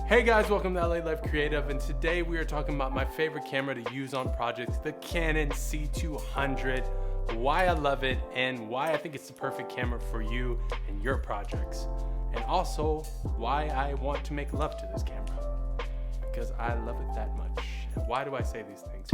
Hey guys, welcome to LALoveCreative, and today we are talking about my favorite camera to use on projects, the Canon C200, why I love it, and why I think it's the perfect camera for you and your projects. And also, why I want to make love to this camera, because I love it that much. Why do I say these things?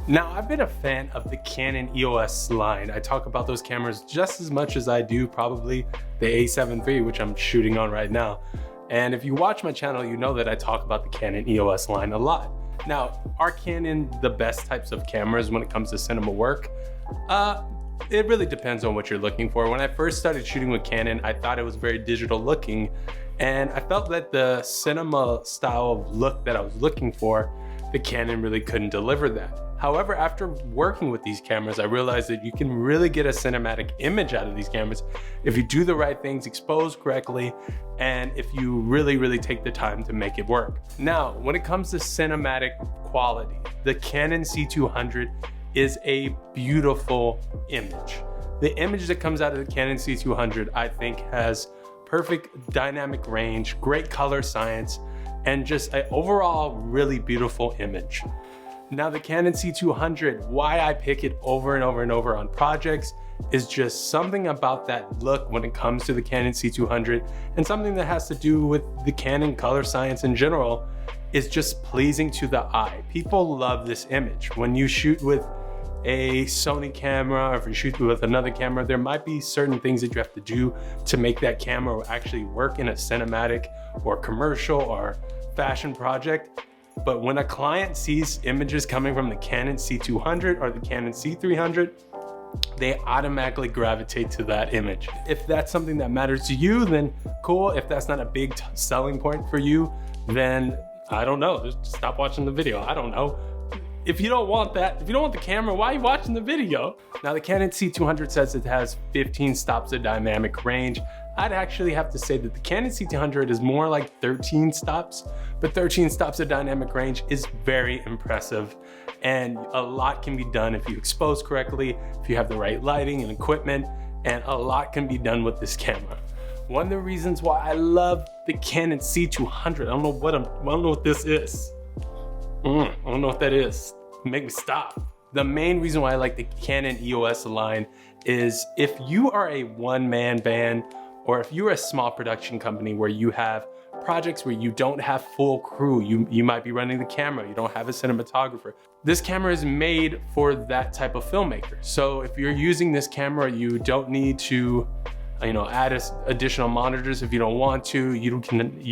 Now, I've been a fan of the Canon EOS line. I talk about those cameras just as much as I do probably the A7 III, which I'm shooting on right now. And if you watch my channel, you know that I talk about the Canon EOS line a lot. Now, are Canon the best types of cameras when it comes to cinema work? It really depends on what you're looking for. When I first started shooting with Canon, I thought it was very digital looking, and I felt that the cinema style of look that I was looking for, the Canon really couldn't deliver that. However, after working with these cameras, I realized that you can really get a cinematic image out of these cameras if you do the right things, expose correctly, and if you really take the time to make it work. Now, when it comes to cinematic quality, the Canon C200 is a beautiful image. The image that comes out of the Canon C200, I think, has perfect dynamic range, great color science, and just an overall really beautiful image. Now, the Canon C200, why I pick it over and over on projects is just something about that look when it comes to the Canon C200, and something that has to do with the Canon color science in general is just pleasing to the eye. People love this image. When you shoot with a Sony camera, or if you shoot with another camera, there might be certain things that you have to do to make that camera actually work in a cinematic or commercial or fashion project. But when a client sees images coming from the Canon C200 or the Canon C300, they automatically gravitate to that image. If that's something that matters to you, then cool. If that's not a big selling point for you, then I don't know, just stop watching the video. I don't know. If you don't want that, if you don't want the camera, why are you watching the video? Now, the Canon C200 says it has 15 stops of dynamic range. I'd actually have to say that the Canon C200 is more like 13 stops, but 13 stops of dynamic range is very impressive. And a lot can be done if you expose correctly, if you have the right lighting and equipment, and a lot can be done with this camera. One of the reasons why I love the Canon C200, I don't know what this is. I don't know what that is. Make me stop. The main reason why I like the Canon EOS line is if you are a one-man band, or if you're a small production company where you have projects where you don't have full crew, you might be running the camera, you don't have a cinematographer. This camera is made for that type of filmmaker. So if you're using this camera, you don't need to add additional monitors if you don't want to. You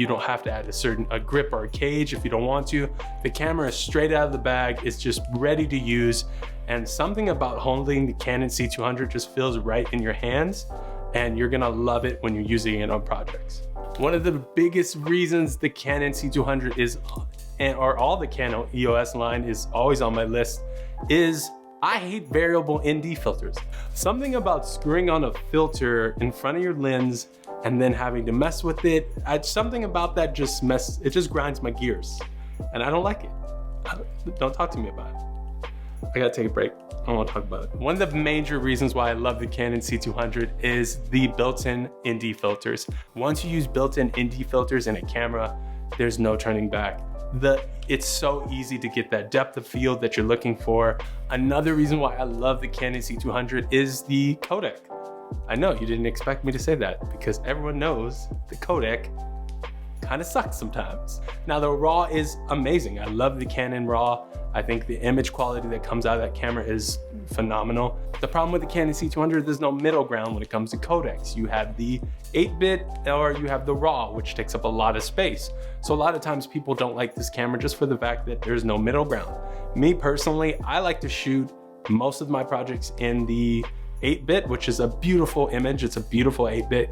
don't have to add a grip or a cage if you don't want to. The camera is straight out of the bag. It's just ready to use. And something about holding the Canon C200 just feels right in your hands, and you're gonna love it when you're using it on projects. One of the biggest reasons the Canon C200 or all the Canon EOS line is always on my list is I hate variable ND filters. Something about screwing on a filter in front of your lens and then having to mess with it, something about that just grinds my gears. And I don't like it. Don't talk to me about it. I gotta take a break. I don't want to talk about it. One of the major reasons why I love the Canon C200 is the built-in ND filters. Once you use built-in ND filters in a camera, there's no turning back. It's so easy to get that depth of field that you're looking for. Another reason why I love the Canon C200 is the codec. I know you didn't expect me to say that, because everyone knows the codec kind of sucks sometimes. Now, the RAW is amazing. I love the Canon RAW. I think the image quality that comes out of that camera is phenomenal. The problem with the Canon C200, there's no middle ground when it comes to codecs. You have the 8-bit or you have the RAW, which takes up a lot of space. So a lot of times people don't like this camera just for the fact that there's no middle ground. Me personally, I like to shoot most of my projects in the 8-bit, which is a beautiful image. It's a beautiful 8-bit.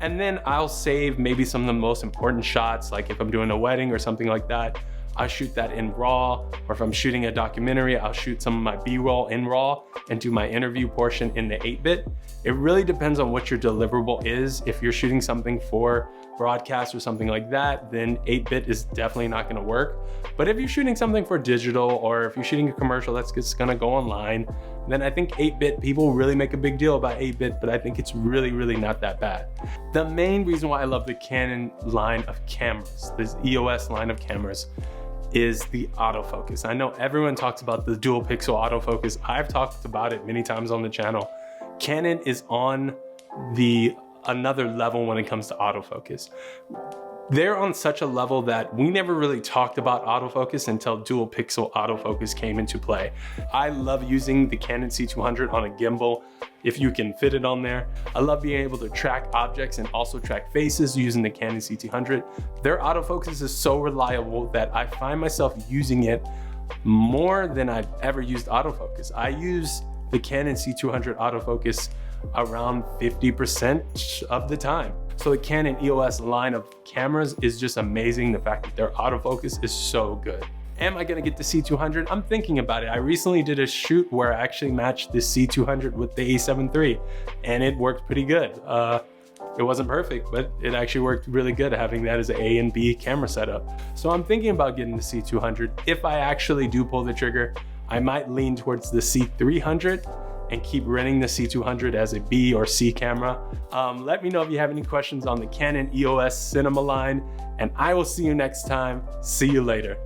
And then I'll save maybe some of the most important shots, like if I'm doing a wedding or something like that, I shoot that in RAW, or if I'm shooting a documentary, I'll shoot some of my B-roll in RAW and do my interview portion in the 8-bit. It really depends on what your deliverable is. If you're shooting something for broadcast or something like that, then 8-bit is definitely not gonna work. But if you're shooting something for digital, or if you're shooting a commercial that's just gonna go online, then I think 8-bit, people really make a big deal about 8-bit, but I think it's really, really not that bad. The main reason why I love the Canon line of cameras, this EOS line of cameras, is the autofocus. I know everyone talks about the dual pixel autofocus. I've talked about it many times on the channel. Canon is on another level when it comes to autofocus. They're on such a level that we never really talked about autofocus until dual pixel autofocus came into play. I love using the Canon C200 on a gimbal, if you can fit it on there. I love being able to track objects and also track faces using the Canon C200. Their autofocus is so reliable that I find myself using it more than I've ever used autofocus. I use the Canon C200 autofocus around 50% of the time. So the Canon EOS line of cameras is just amazing. The fact that their autofocus is so good. Am I gonna get the C200? I'm thinking about it. I recently did a shoot where I actually matched the C200 with the A7 III, and it worked pretty good. It wasn't perfect, but it actually worked really good having that as an A and B camera setup. So I'm thinking about getting the C200. If I actually do pull the trigger, I might lean towards the C300 and keep renting the C200 as a B or C camera. Let me know if you have any questions on the Canon EOS Cinema line, and I will see you next time. See you later.